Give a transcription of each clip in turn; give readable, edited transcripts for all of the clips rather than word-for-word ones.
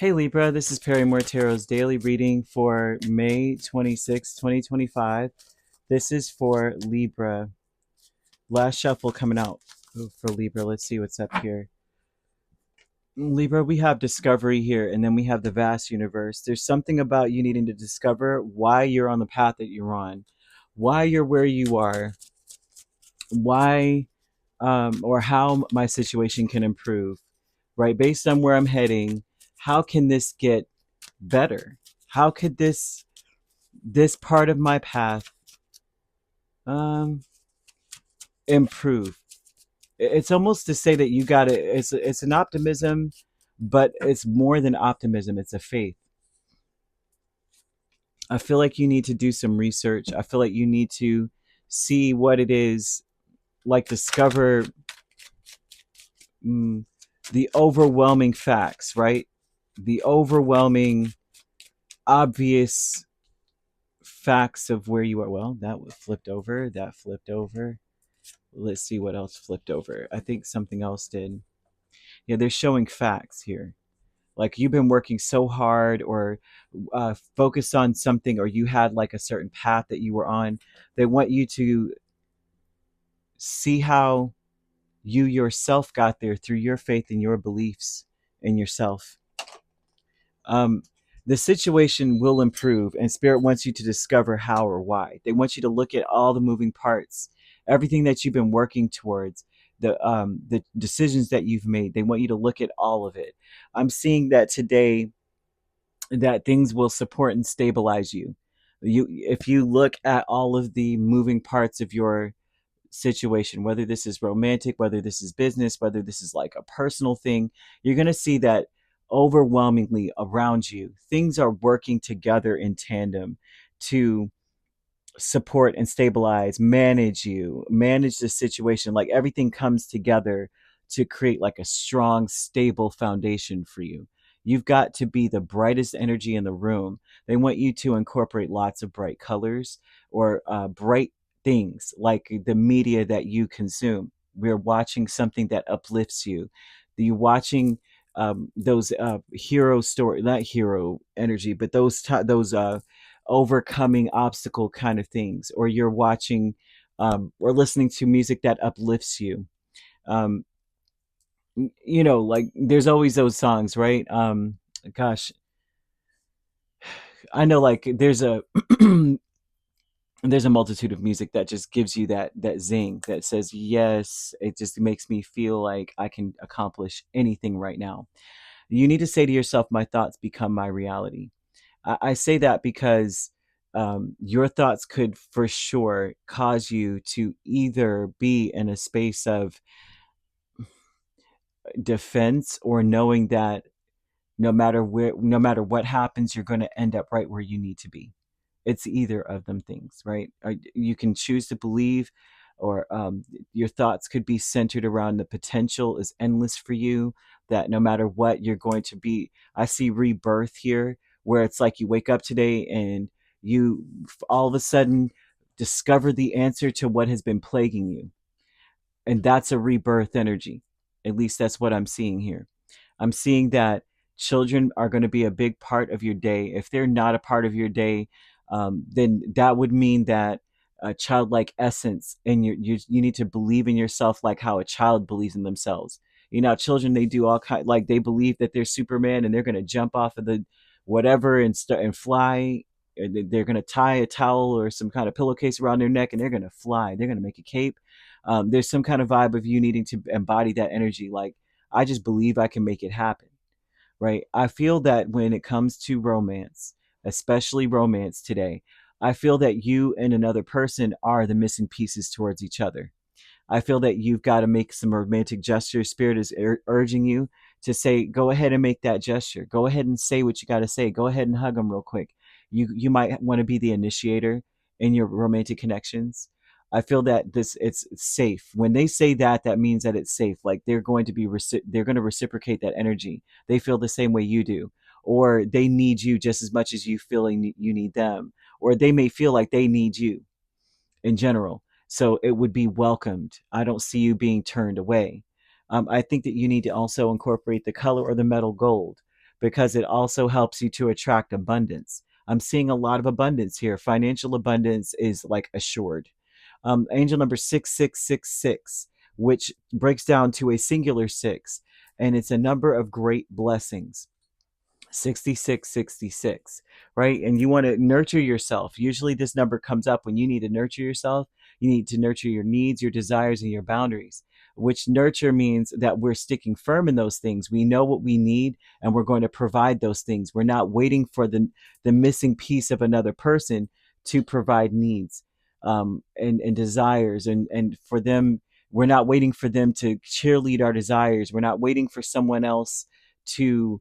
Hey Libra, this is Perrymore Tarot's daily reading for May 26, 2025. This is for Libra. Last shuffle coming out for Libra. Let's see what's up here. Libra, we have discovery here, and then we have the vast universe. There's something about you needing to discover why you're on the path that you're on, why you're where you are, why or how my situation can improve, right? Based on where I'm heading, how can this get better? How could this part of my path um improve? It's almost to say that you got it. It's an optimism, but it's more than optimism. It's a faith. I feel like you need to do some research. I feel like you need to see what it is, like discover mm, the overwhelming facts, right? The overwhelming obvious facts of where you are. Well, that was flipped over. That flipped over. Let's see what else flipped over. I think something else did. Yeah, they're showing facts here. Like you've been working so hard or focused on something, or you had like a certain path that you were on. They want you to see how you yourself got there through your faith and your beliefs in yourself. um, the situation will improve, and spirit wants you to discover how or why. They want you to look at all the moving parts, everything that you've been working towards, the decisions that you've made. They want you to look at all of it. I'm seeing that today, that things will support and stabilize you. If you look at all of the moving parts of your situation, whether this is romantic, whether this is business, whether this is like a personal thing, you're going to see that overwhelmingly around you, things are working together in tandem to support and stabilize, manage the situation. Like everything comes together to create like a strong, stable foundation for you. You've got to be the brightest energy in the room. They want you to incorporate lots of bright colors or bright things like the media that you consume. We're watching something that uplifts you. You're watching those hero story, not hero energy, but those overcoming obstacle kind of things, or you're watching or listening to music that uplifts you. um, like there's always those songs, right? Gosh, I know, like there's a multitude of music that just gives you that zing that says yes. It just makes me feel like I can accomplish anything right now. You need to say to yourself, my thoughts become my reality. I say that because your thoughts could for sure cause you to either be in a space of defense, or knowing that no matter what happens, you're going to end up right where you need to be. It's either of them things, right? You can choose to believe, or your thoughts could be centered around the potential is endless for you, that no matter what, you're going to be. I see rebirth here, where it's like you wake up today and you all of a sudden discover the answer to what has been plaguing you. And that's a rebirth energy. At least that's what I'm seeing here. I'm seeing that children are going to be a big part of your day. If they're not a part of your day, then that would mean that a childlike essence, and you need to believe in yourself like how a child believes in themselves. Children, they do all kind, like they believe that they're Superman and they're going to jump off of the whatever and start and fly. They're going to tie a towel or some kind of pillowcase around their neck and they're going to fly. They're going to make a cape. There's some kind of vibe of you needing to embody that energy. Like, I just believe I can make it happen, right? I feel that when it comes to romance, especially romance today, I feel that you and another person are the missing pieces towards each other. I feel that you've got to make some romantic gestures. Spirit is urging you to say, go ahead and make that gesture. Go ahead and say what you got to say. Go ahead and hug them real quick. You might want to be the initiator in your romantic connections. I feel that it's safe. When they say that, that means that it's safe. Like they're going to they're going to reciprocate that energy. They feel the same way you do, or they need you just as much as you feeling you need them, or they may feel like they need you in general. So it would be welcomed. I don't see you being turned away. I think that you need to also incorporate the color or the metal gold, because it also helps you to attract abundance. I'm seeing a lot of abundance here. Financial abundance is like assured. Angel number 6666, which breaks down to a singular six, and it's a number of great blessings. 6666, right? And you want to nurture yourself. Usually this number comes up when you need to nurture yourself. You need to nurture your needs, your desires, and your boundaries, which nurture means that we're sticking firm in those things. We know what we need and we're going to provide those things. We're not waiting for the missing piece of another person to provide needs, and desires, and for them, we're not waiting for them to cheerlead our desires. We're not waiting for someone else to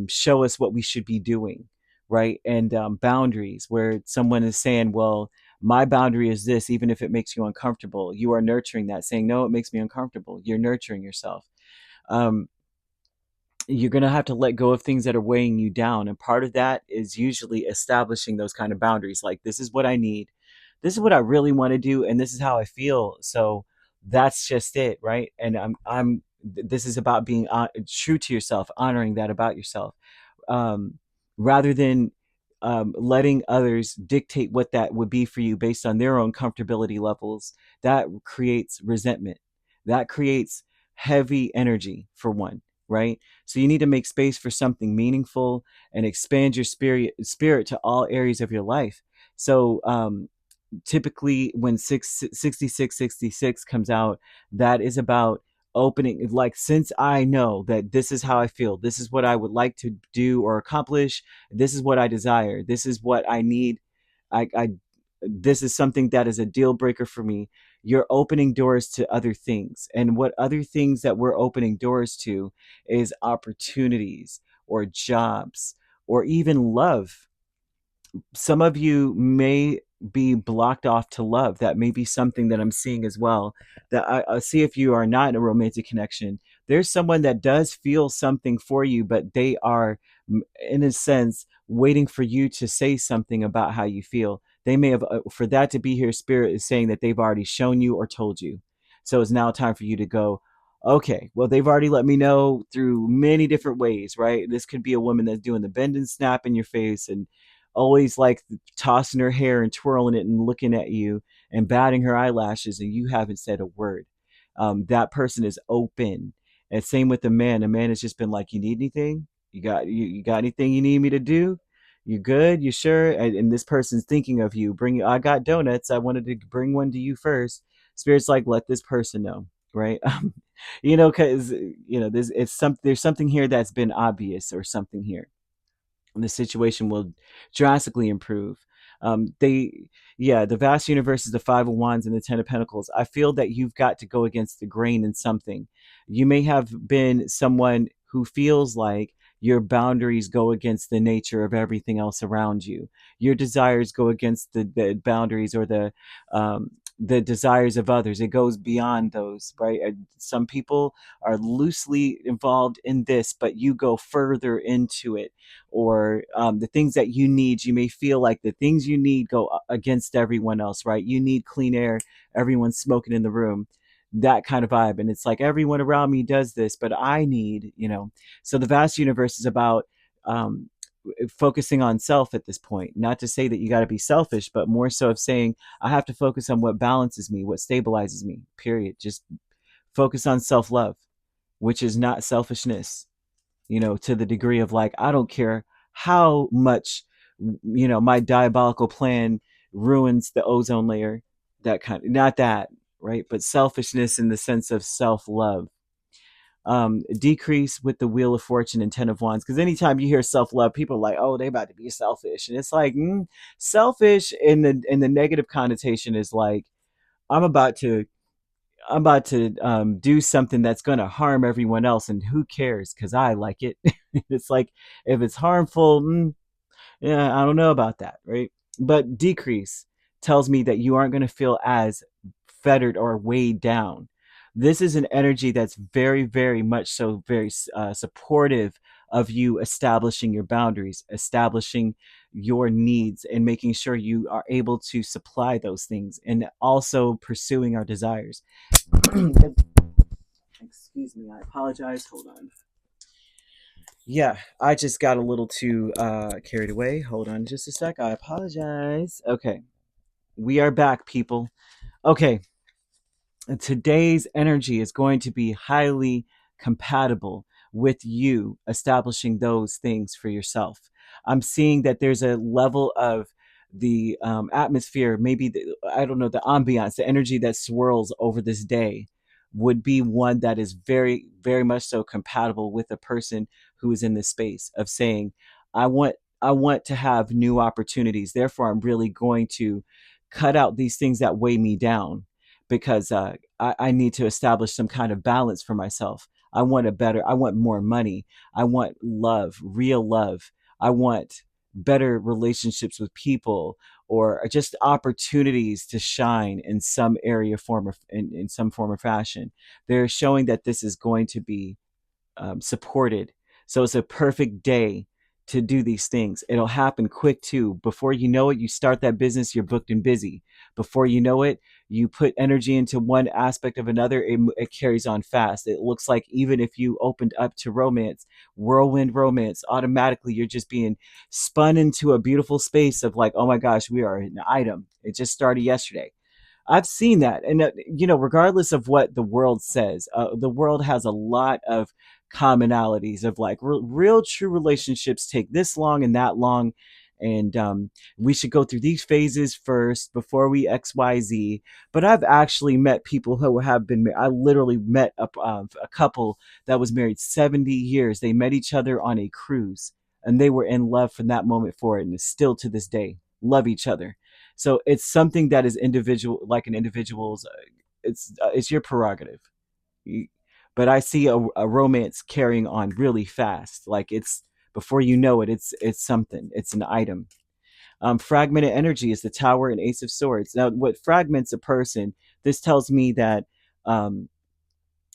show us what we should be doing, right? And boundaries, where someone is saying, well, my boundary is this, even if it makes you uncomfortable. You are nurturing that, saying, no, it makes me uncomfortable. You're nurturing yourself. Um, you're going to have to let go of things that are weighing you down. And part of that is usually establishing those kind of boundaries. Like, this is what I need. This is what I really want to do. And this is how I feel. So that's just it. Right. And this is about being true to yourself, honoring that about yourself, um, rather than letting others dictate what that would be for you based on their own comfortability levels. That creates resentment. That creates heavy energy, for one, right? So you need to make space for something meaningful and expand your spirit to all areas of your life. So typically when 6666 comes out, that is about opening, like, since I know that this is how I feel, this is what I would like to do or accomplish, this is what I desire, this is what I need, I this is something that is a deal breaker for me. You're opening doors to other things, and what other things that we're opening doors to is opportunities or jobs or even love. Some of you may be blocked off to love. That may be something that I'm seeing as well. That I see, if you are not in a romantic connection, there's someone that does feel something for you, but they are, in a sense, waiting for you to say something about how you feel. They may have, for that to be here, Spirit is saying that they've already shown you or told you. So it's now time for you to go, okay, well, they've already let me know through many different ways, right? This could be a woman that's doing the bend and snap in your face and always like tossing her hair and twirling it and looking at you and batting her eyelashes, and you haven't said a word. That person is open. And same with the man. The man has just been like, you need anything? You got anything you need me to do? You good? You sure? And this person's thinking of you. I got donuts. I wanted to bring one to you first. Spirit's like, let this person know, right? Because there's something here that's been obvious, or something here, the situation will drastically improve. The vast universe is the Five of Wands and the Ten of Pentacles. I feel that you've got to go against the grain in something. You may have been someone who feels like your boundaries go against the nature of everything else around you. Your desires go against the boundaries or the desires of others. It goes beyond those, right? Some people are loosely involved in this, but you go further into it. Or the things that you need, you may feel like the things you need go against everyone else, right? You need clean air, everyone's smoking in the room, that kind of vibe. And it's like, everyone around me does this, but I need, so the vast universe is about focusing on self at this point. Not to say that you got to be selfish, but more so of saying, I have to focus on what balances me, what stabilizes me, period. Just focus on self-love, which is not selfishness, to the degree of like, I don't care how much, my diabolical plan ruins the ozone layer, that kind of, not that, right? But selfishness in the sense of self-love. Decrease with the Wheel of Fortune and Ten of Wands, because anytime you hear self-love, people are like, oh, they about to be selfish. And it's like, selfish in the negative connotation is like, I'm about to do something that's going to harm everyone else, and who cares, because I like it. It's like, if it's harmful, yeah, I don't know about that, right? But decrease tells me that you aren't going to feel as fettered or weighed down. This is an energy that's very, very much so very supportive of you establishing your boundaries, establishing your needs, and making sure you are able to supply those things, and also pursuing our desires. Excuse me, I apologize. Hold on. Yeah, I just got a little too carried away. Hold on just a sec. I apologize. Okay, we are back, people. Okay, today's energy is going to be highly compatible with you establishing those things for yourself. I'm seeing that there's a level of the atmosphere, maybe I don't know, the ambiance, the energy that swirls over this day would be one that is very, very much so compatible with a person who is in this space of saying, I want. I want to have new opportunities. Therefore, I'm really going to cut out these things that weigh me down because I need to establish some kind of balance for myself. I want more money. I want love, real love. I want better relationships with people or just opportunities to shine in some area form of in some form or fashion. They're showing that this is going to be supported. So it's a perfect day to do these things. It'll happen quick too. Before you know it, you start that business, you're booked and busy. Before you know it, you put energy into one aspect of another, it carries on fast. It looks like even if you opened up to romance, whirlwind romance, automatically you're just being spun into a beautiful space of like, oh my gosh, we are an item. It just started yesterday. I've seen that. And, regardless of what the world says, the world has a lot of commonalities of like real true relationships take this long and that long. And we should go through these phases first before we XYZ. But I've actually met people who have been, I literally met a couple that was married 70 years. They met each other on a cruise and they were in love from that moment forward and still to this day love each other. So it's something that is individual, like an individual's. It's your prerogative. But I see a romance carrying on really fast. Like it's before you know it, it's something. It's an item. Fragmented energy is the Tower and Ace of Swords. Now, what fragments a person? This tells me that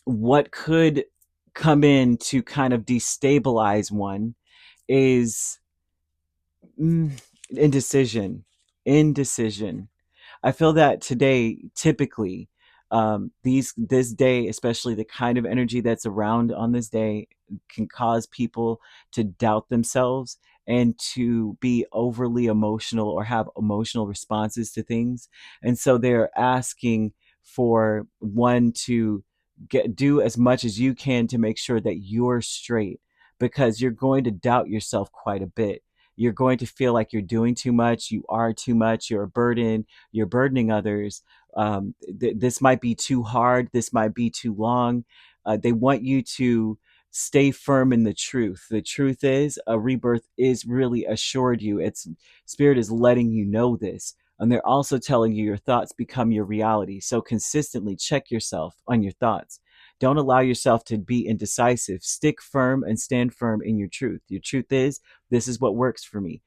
what could come in to kind of destabilize one is mm, indecision. Indecision. I feel that today, typically, this day, especially the kind of energy that's around on this day, can cause people to doubt themselves and to be overly emotional or have emotional responses to things. And so they're asking for one to do as much as you can to make sure that you're straight because you're going to doubt yourself quite a bit. You're going to feel like you're doing too much, you are too much, you're a burden, you're burdening others. This might be too hard. This might be too long. They want you to stay firm in the truth. The truth is, a rebirth is really assured you. It's spirit is letting you know this. And they're also telling you your thoughts become your reality. So consistently check yourself on your thoughts. Don't allow yourself to be indecisive. Stick firm and stand firm in your truth. Your truth is, this is what works for me.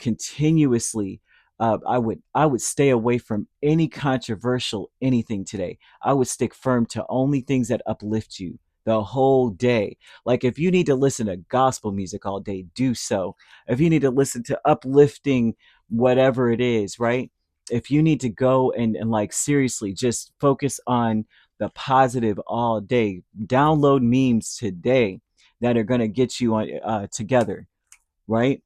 Continuously I would stay away from any controversial anything today. I would stick firm to only things that uplift you the whole day. Like if you need to listen to gospel music all day, do so. If you need to listen to uplifting whatever it is, right? If you need to go and like seriously just focus on the positive all day, download memes today that are going to get you on together, right?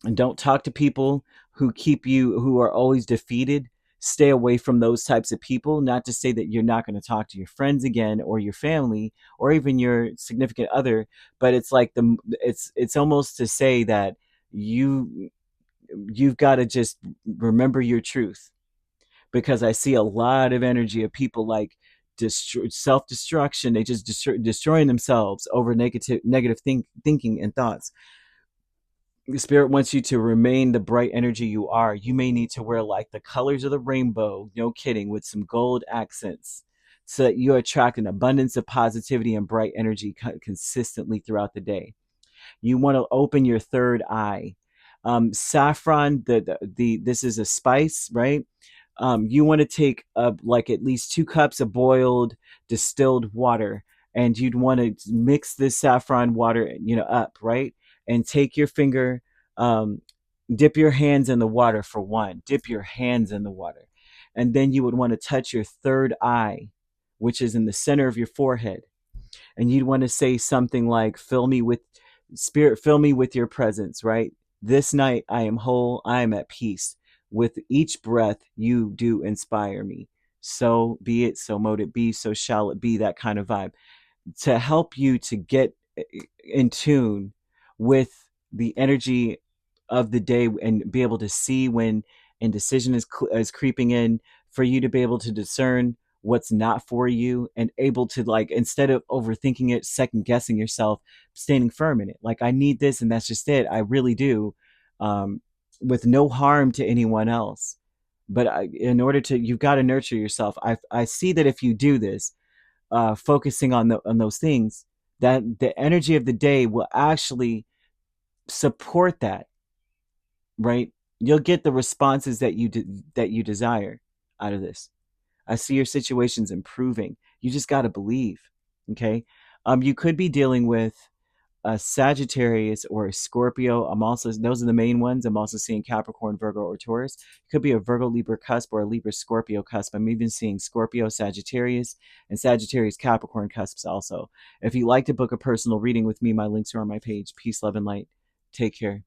And don't talk to people who are always defeated. Stay away from those types of people. Not to say that you're not going to talk to your friends again or your family or even your significant other, but it's like it's almost to say that you've got to just remember your truth, because I see a lot of energy of people like self-destruction. They just destroying themselves over negative thinking and thoughts. The spirit wants you to remain the bright energy you are. You may need to wear like the colors of the rainbow, no kidding, with some gold accents so that you attract an abundance of positivity and bright energy consistently throughout the day. You want to open your third eye. Saffron, this is a spice, right? You want to take like at least 2 cups of boiled distilled water, and you'd want to mix this saffron water, up, right? And take your finger, um, dip your hands in the water for one. Dip your hands in the water, and then you would want to touch your third eye, which is in the center of your forehead, and you'd want to say something like, Spirit, fill me with your presence, right? This night I am whole, I am at peace. With each breath you do inspire me. So be it, so mote it be, so shall it be, that kind of vibe. To help you to get in tune with the energy of the day and be able to see when indecision is creeping in, for you to be able to discern what's not for you, and able to, like, instead of overthinking it, second guessing yourself, standing firm in it, like, I need this and that's just it, I really do, um, with no harm to anyone else. But in order to, you've got to nurture yourself. I see that if you do this, focusing on those things, that the energy of the day will actually support that, right? You'll get the responses that that you desire out of this. I see your situations improving. You just got to believe. Okay. You could be dealing with a Sagittarius or a Scorpio. I'm also, those are the main ones. I'm also seeing Capricorn, Virgo, or Taurus. It could be a Virgo Libra cusp or a Libra Scorpio cusp. I'm even seeing Scorpio Sagittarius and Sagittarius Capricorn cusps also. If you'd like to book a personal reading with me, my links are on my page. Peace, love, and light. Take care.